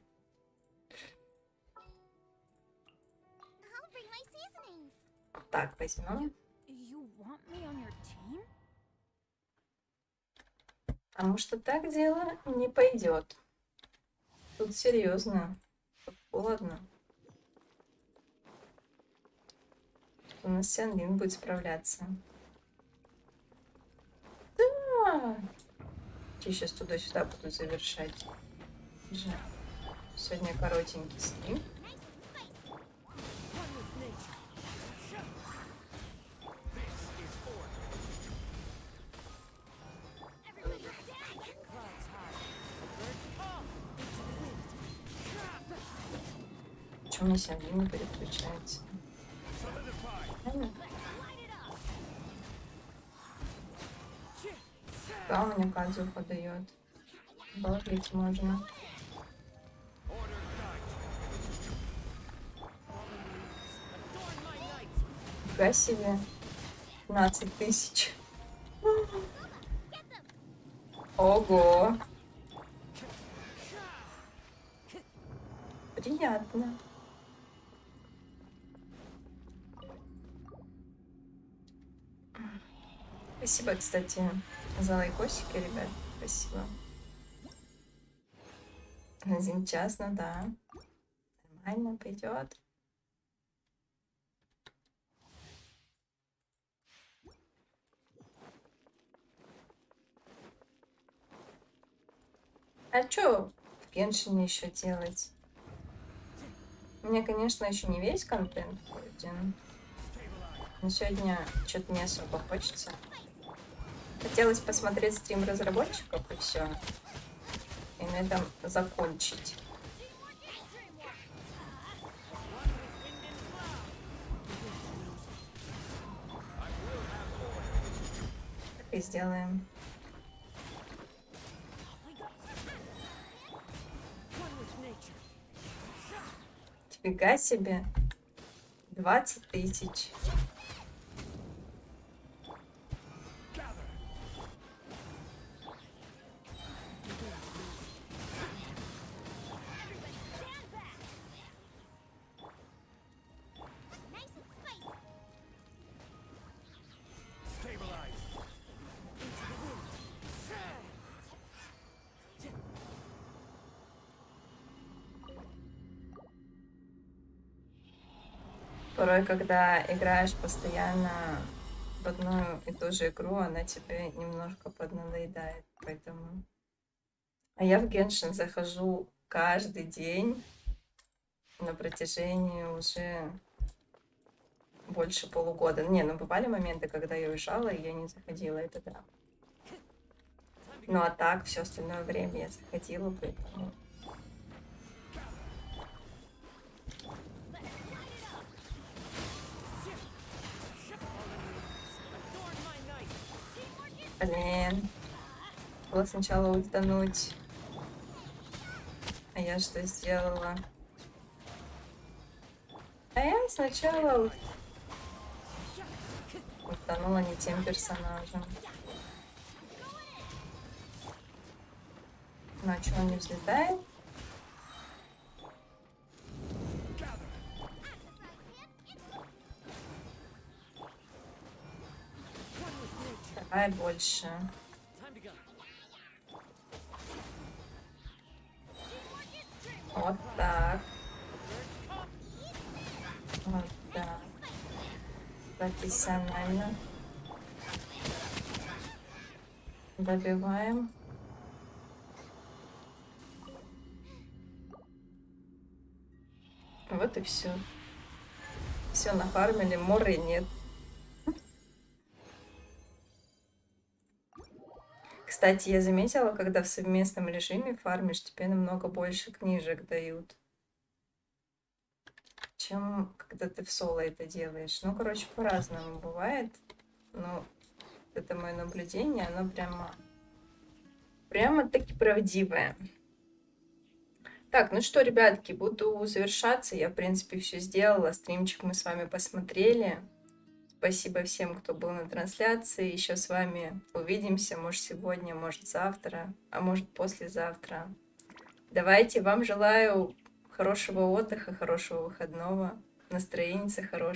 Так, возьмем. Потому что так дело не пойдет. Тут серьезно. Холодно. У нас Сянгин будет справляться. Да! Я сейчас туда-сюда буду завершать. Сегодня коротенький стрим. Почему у меня Сянгин не переключается? Да, у меня Кадзуха дает. Обалдеть можно. Фига себе. 15 тысяч. Ого. Приятно. Спасибо, кстати, за лайкосики, ребят. Спасибо. На 1 час, ну да. Нормально пойдет. А чё в Геншине еще делать? У меня, конечно, еще не весь контент пройден. Но сегодня что-то не особо хочется. Хотелось посмотреть стрим разработчиков и все. И на этом закончить. Так и сделаем. Фига себе. 20 тысяч. Порой, когда играешь постоянно в одну и ту же игру, она тебе немножко поднадоедает, поэтому... А я в Геншин захожу каждый день на протяжении уже больше полугода. Не, ну бывали моменты, когда я уезжала, и я не заходила, это да. Ну а так, все остальное время я заходила, поэтому... Блин. Было сначала ультануть. А я что сделала? А я сначала ультанула не тем персонажем. Ну а что, он не взлетает? Давай больше. Вот так. Вот так. Профессионально. Добиваем. Вот и все. Все нафармили, моры нет. Кстати, я заметила, когда в совместном режиме фармишь, тебе намного больше книжек дают, чем когда ты в соло это делаешь. Ну, короче, по-разному бывает. Но это мое наблюдение, оно прямо-таки правдивое. Так, ну что, ребятки, буду завершаться. Я, в принципе, все сделала. Стримчик мы с вами посмотрели. Спасибо всем, кто был на трансляции. Еще с вами увидимся, может, сегодня, может, завтра, а может, послезавтра. Давайте, вам желаю хорошего отдыха, хорошего выходного, настроения хорошего.